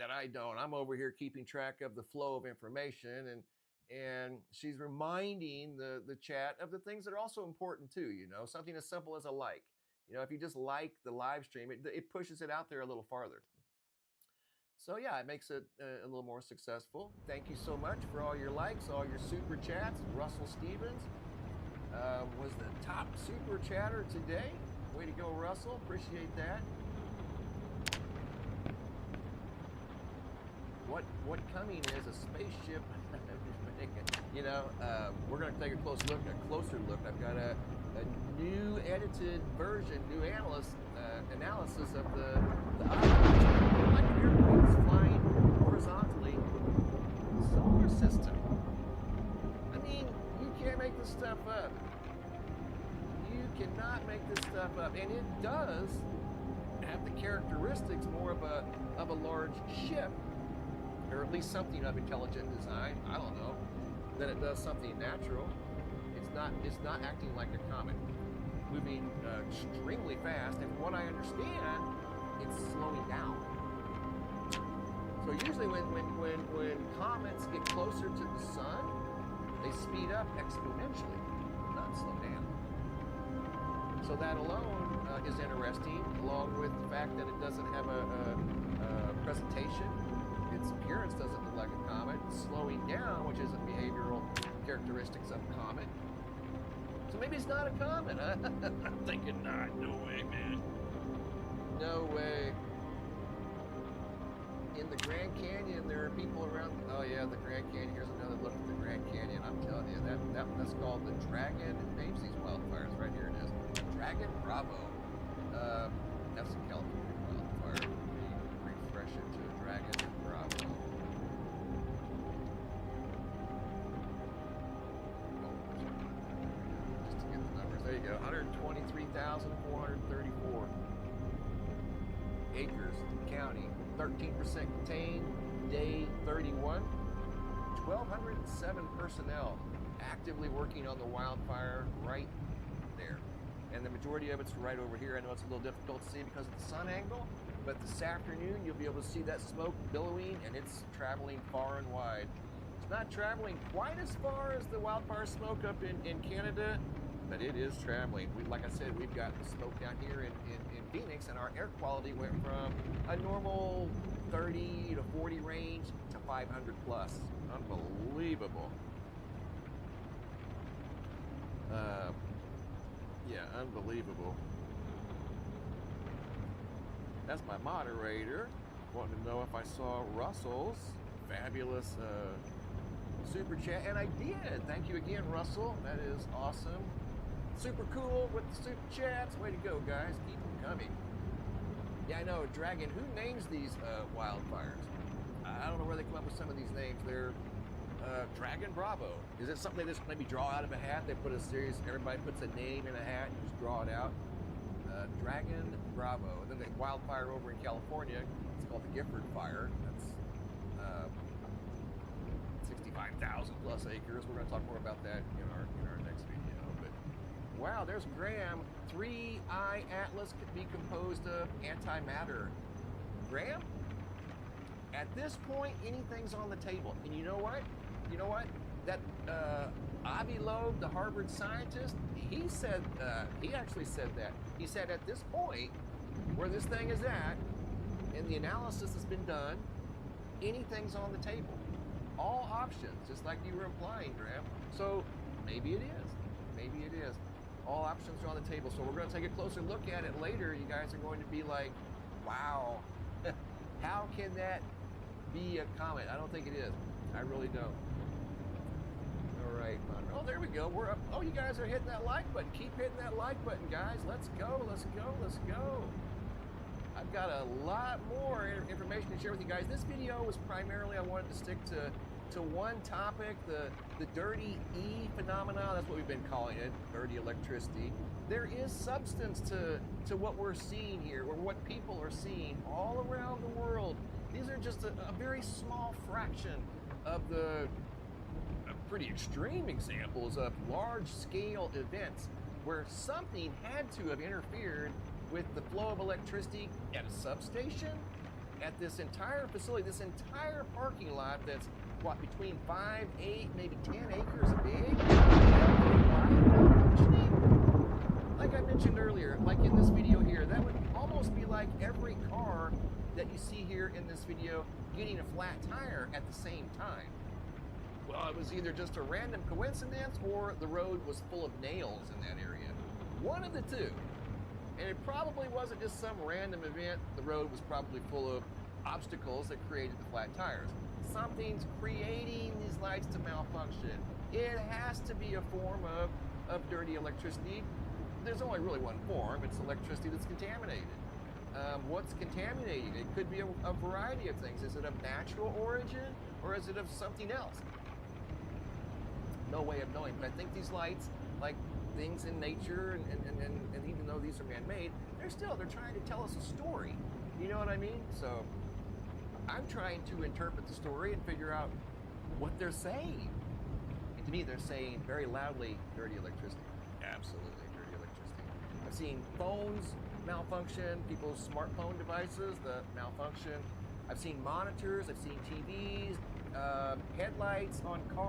that I don't. I'm over here keeping track of the flow of information, and she's reminding the chat of the things that are also important too. You know, something as simple as a like. You know, if you just like the live stream, it pushes it out there a little farther. So yeah, it makes it a little more successful. Thank you so much for all your likes, all your super chats. Russell Stevens was the top super chatter today. Way to go, Russell. Appreciate that. What coming is a spaceship. You know, we're going to take a closer look. I've got a new edited version, new analysis of the outpost, like an airplane flying horizontally in the solar system. I mean, you can't make this stuff up. You cannot make this stuff up, and it does have the characteristics more of a large ship, or at least something of intelligent design. I don't know, than it does something natural. It's not acting like a comet, moving extremely fast, and from what I understand, it's slowing down. So usually when comets get closer to the sun, they speed up exponentially, not slow down. So that alone is interesting, along with the fact that it doesn't have a presentation. Its appearance doesn't look like a comet. It's slowing down, which isn't behavioral characteristics of a comet. So maybe it's not a comet, huh? I'm thinking not. No way, man. No way. In the Grand Canyon, there are people around. Oh yeah, the Grand Canyon. Here's another look at the Grand Canyon. I'm telling you, that's called the Dragon. It names these wildfires. Right here it is. Dragon Bravo. That's a California wildfire. Refresh it to a Dragon Bravo. Just to get the numbers. There you go. 123,434 acres county. 13% contained. Day 31. 1,207 personnel actively working on the wildfire right there. And the majority of it's right over here. I know it's a little difficult to see because of the sun angle, but this afternoon you'll be able to see that smoke billowing, and it's traveling far and wide. It's not traveling quite as far as the wildfire smoke up in Canada, but it is traveling. Like I said, we've got the smoke down here in Phoenix, and our air quality went from a normal 30 to 40 range to 500 plus. Unbelievable. Yeah, unbelievable. That's my moderator. Wanting to know if I saw Russell's fabulous super chat, and I did. Thank you again, Russell. That is awesome. Super cool with the super chats. Way to go, guys. Keep them coming. Yeah, I know. Dragon, who names these wildfires? I don't know where they come up with some of these names. They're Dragon Bravo. Is it something they just maybe draw out of a hat? They put a series, everybody puts a name in a hat and just draw it out. Dragon Bravo. And then the wildfire over in California, it's called the Gifford Fire. That's 65,000 plus acres. We're going to talk more about that in our next video. But wow, there's Graham. 3I Atlas could be composed of antimatter. Graham, at this point, anything's on the table. And you know what? That Avi Loeb, the Harvard scientist, he actually said that. He said at this point, where this thing is at, and the analysis has been done, anything's on the table. All options, just like you were implying, Graham. So maybe it is. Maybe it is. All options are on the table. So we're going to take a closer look at it later. You guys are going to be like, wow, how can that be a comet? I don't think it is. I really don't. All right. Oh, there we go. We're up. Oh, you guys are hitting that like button. Keep hitting that like button, guys. Let's go. Let's go. Let's go. I've got a lot more information to share with you guys. This video was primarily, I wanted to stick to one topic, the dirty E phenomena. That's what we've been calling it, dirty electricity. There is substance to what we're seeing here, or what people are seeing all around the world. These are just a very small fraction of the pretty extreme examples of large-scale events where something had to have interfered with the flow of electricity at a substation, at this entire facility, this entire parking lot that's, what, between 5, 8, maybe 10 acres big? Like I mentioned earlier, like in this video here, that would almost be like every car that you see here in this video getting a flat tire at the same time. Well, it was either just a random coincidence or the road was full of nails in that area. One of the two. And it probably wasn't just some random event. The road was probably full of obstacles that created the flat tires. Something's creating these lights to malfunction. It has to be a form of dirty electricity. There's only really one form. It's electricity that's contaminated. What's contaminating? It could be a variety of things. Is it of natural origin or is it of something else? No way of knowing. But I think these lights, like things in nature, and even though these are man-made, they're trying to tell us a story. You know what I mean? So I'm trying to interpret the story and figure out what they're saying. And to me, they're saying very loudly, dirty electricity. Absolutely dirty electricity. I've seen phones malfunction, people's smartphone devices that malfunction. I've seen monitors, I've seen TVs, headlights on cars.